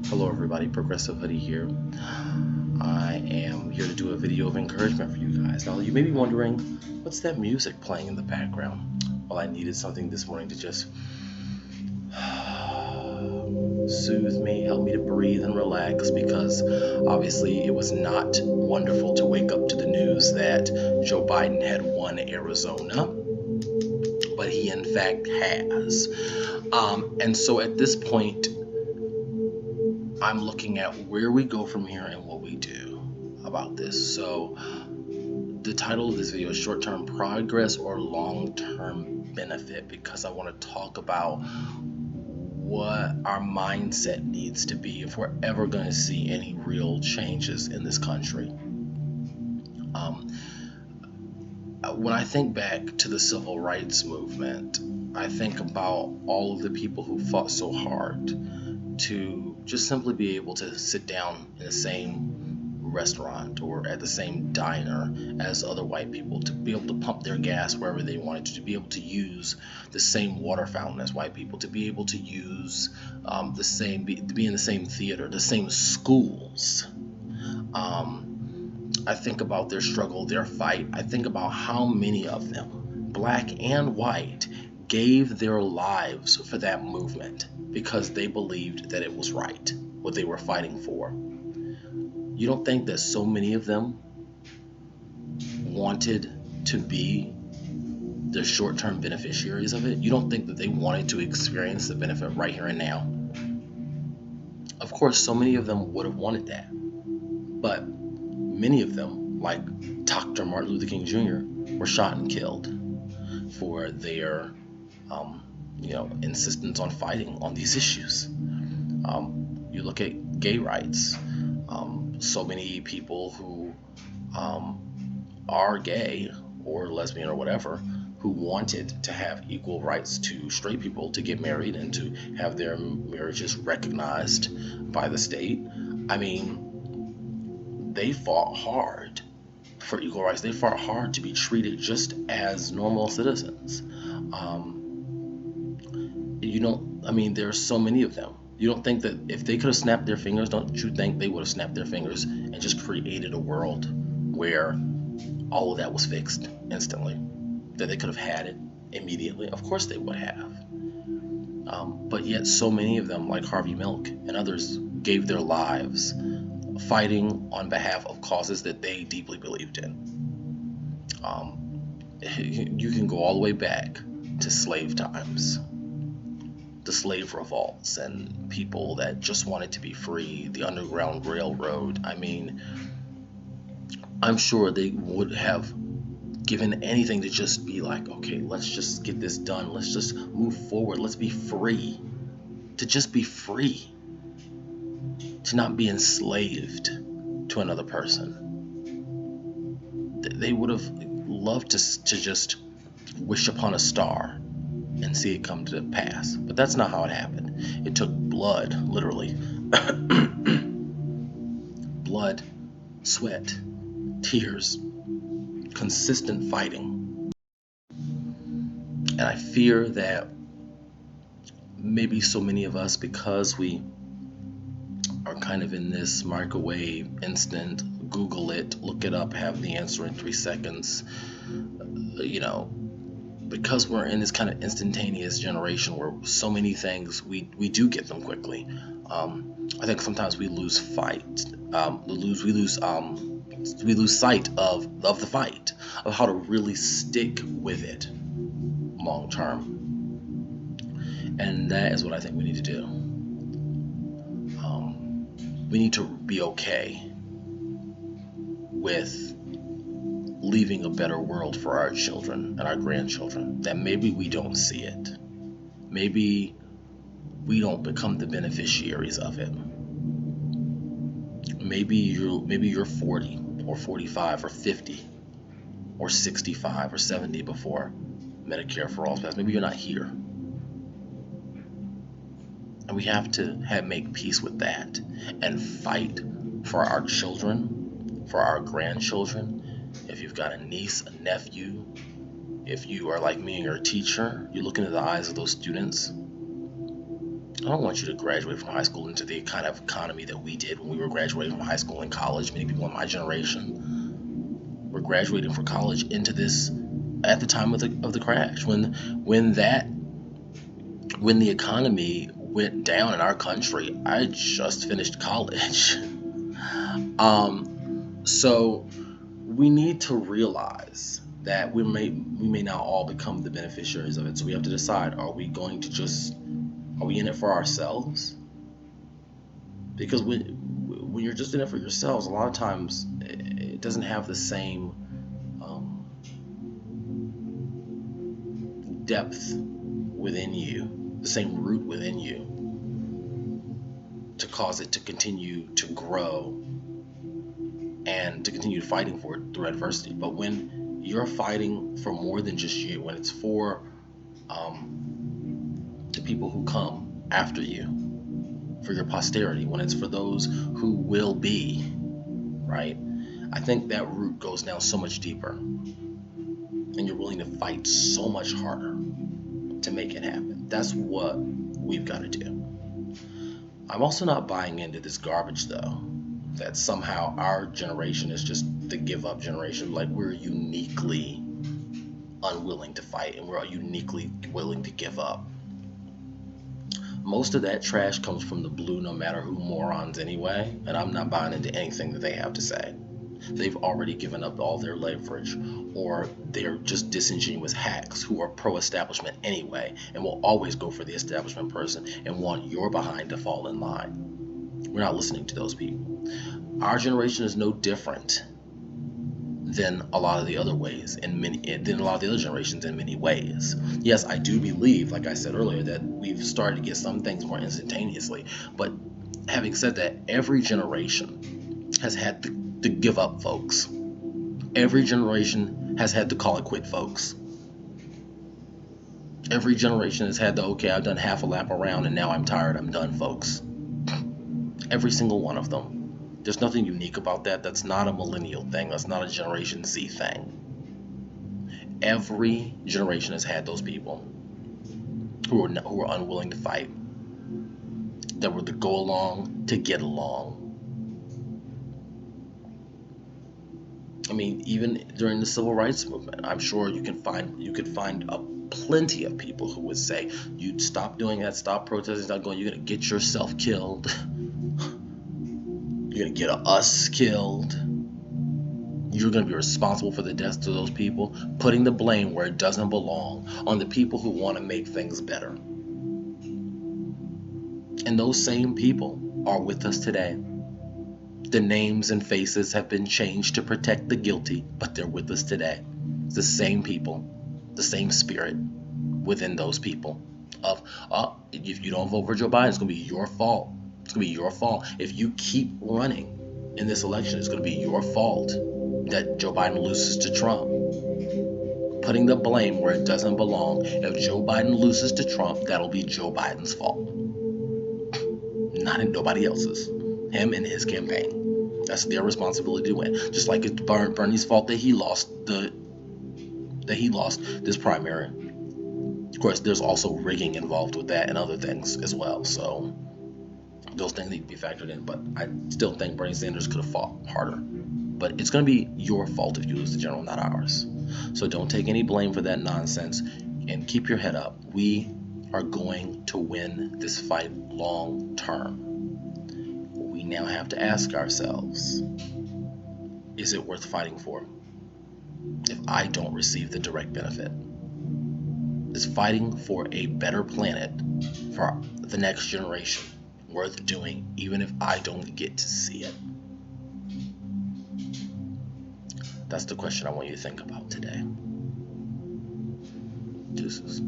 Hello everybody, Progressive Hoodie here. I am here to do a video of encouragement for you guys. Now you may be wondering, what's that music playing in the background? Well, I needed something this morning to just soothe me, help me to breathe and relax because obviously it was not wonderful to wake up to the news that Joe Biden had won Arizona, but he in fact has. And so at this point, I'm looking at where we go from here and what we do about this. So the title of this video is short-term progress or long-term benefit, because I want to talk about what our mindset needs to be if we're ever going to see any real changes in this country. When I think back to the civil rights movement, I think about all of the people who fought so hard to just simply be able to sit down in the same restaurant or at the same diner as other white people, to be able to pump their gas wherever they wanted to be able to use the same water fountain as white people, to be able to use to be in the same theater, the same schools. I think about their struggle, their fight. I think about how many of them, black and white, gave their lives for that movement because they believed that it was right, what they were fighting for. You don't think that so many of them wanted to be the short-term beneficiaries of it? You don't think that they wanted to experience the benefit right here and now? Of course, so many of them would have wanted that, but many of them, like Dr. Martin Luther King Jr., were shot and killed for their insistence on fighting on these issues. You look at gay rights. So many people who are gay or lesbian or whatever, who wanted to have equal rights to straight people to get married and to have their marriages recognized by the state. I mean, they fought hard for equal rights. They fought hard to be treated just as normal citizens. There's so many of them. You don't think that if they could have snapped their fingers, don't you think they would have snapped their fingers and just created a world where all of that was fixed instantly, that they could have had it immediately? Of course they would have. But yet so many of them, like Harvey Milk and others, gave their lives fighting on behalf of causes that they deeply believed in. You can go all the way back to slave times, the slave revolts, and people that just wanted to be free, the Underground Railroad. I mean, I'm sure they would have given anything to just be like, okay, let's just get this done. Let's just move forward. Let's be free. To just be free. To not be enslaved to another person. They would have loved to just wish upon a star and see it come to pass. But that's not how it happened. It took blood, literally. Blood, sweat, tears, consistent fighting. And I fear that maybe so many of us, because we are kind of in this microwave, instant, Google it, look it up, have the answer in 3 seconds, because we're in this kind of instantaneous generation where so many things we do get them quickly. I think sometimes we lose sight of the fight, of how to really stick with it long term. And that is what I think we need to do. We need to be okay with leaving a better world for our children and our grandchildren, that maybe we don't see it. Maybe we don't become the beneficiaries of it. Maybe you're 40 or 45 or 50 or 65 or 70 before Medicare for All passed. Maybe you're not here. And we have to make peace with that and fight for our children, for our grandchildren. If you've got a niece, a nephew, if you are like me and you're a teacher, you look into the eyes of those students I don't want you to graduate from high school into the kind of economy that we did when we were graduating from high school and college. Many people in my generation were graduating from college into this at the time of the crash, when the economy went down in our country. I just finished college. So we need to realize that we may not all become the beneficiaries of it. So we have to decide: are we in it for ourselves? Because when you're just in it for yourselves, a lot of times it doesn't have the same depth within you, the same root within you, to cause it to continue to grow and to continue fighting for it through adversity. But when you're fighting for more than just you, when it's for the people who come after you, for your posterity, when it's for those who will be, right? I think that root goes down so much deeper, and you're willing to fight so much harder to make it happen. That's what we've got to do. I'm also not buying into this garbage, though, that somehow our generation is just the give up generation, like we're uniquely unwilling to fight and we're uniquely willing to give up. Most of that trash comes from the blue no matter who morons anyway, and I'm not buying into anything that they have to say. They've already given up all their leverage, or they're just disingenuous hacks who are pro-establishment anyway and will always go for the establishment person and want your behind to fall in line. We're not listening to those people. Our generation is no different than a lot of the other generations in many ways. Yes, I do believe, like I said earlier, that we've started to get some things more instantaneously. But having said that, every generation has had to give up folks. Every generation has had to call it quit folks. Every generation has had the, okay, I've done half a lap around and now I'm tired, I'm done folks. Every single one of them. There's nothing unique about that. That's not a millennial thing. That's not a Generation Z thing. Every generation has had those people who are unwilling to fight, that were to go along to get along. I mean, even during the civil rights movement, I'm sure you could find plenty of people who would say, "You stop doing that, stop protesting, stop going. You're gonna get yourself killed. You're gonna get us killed. You're gonna be responsible for the deaths of those people," putting the blame where it doesn't belong on the people who want to make things better. And those same people are with us today. The names and faces have been changed to protect the guilty, but they're with us today. It's the same people, the same spirit within those people of, if you don't vote for Joe Biden, it's going to be your fault. It's going to be your fault. If you keep running in this election, it's going to be your fault that Joe Biden loses to Trump. Putting the blame where it doesn't belong. If Joe Biden loses to Trump, that'll be Joe Biden's fault. Not nobody else's. Him and his campaign. That's their responsibility to win. Just like it's Bernie's fault that he lost this primary. Of course, there's also rigging involved with that and other things as well. So those things need to be factored in. But I still think Bernie Sanders could have fought harder. But it's going to be your fault if you lose the general, not ours. So don't take any blame for that nonsense and keep your head up. We are going to win this fight long term. We now have to ask ourselves, is it worth fighting for if I don't receive the direct benefit? Is fighting for a better planet for the next generation worth doing, even if I don't get to see it? That's the question I want you to think about today. Deuces.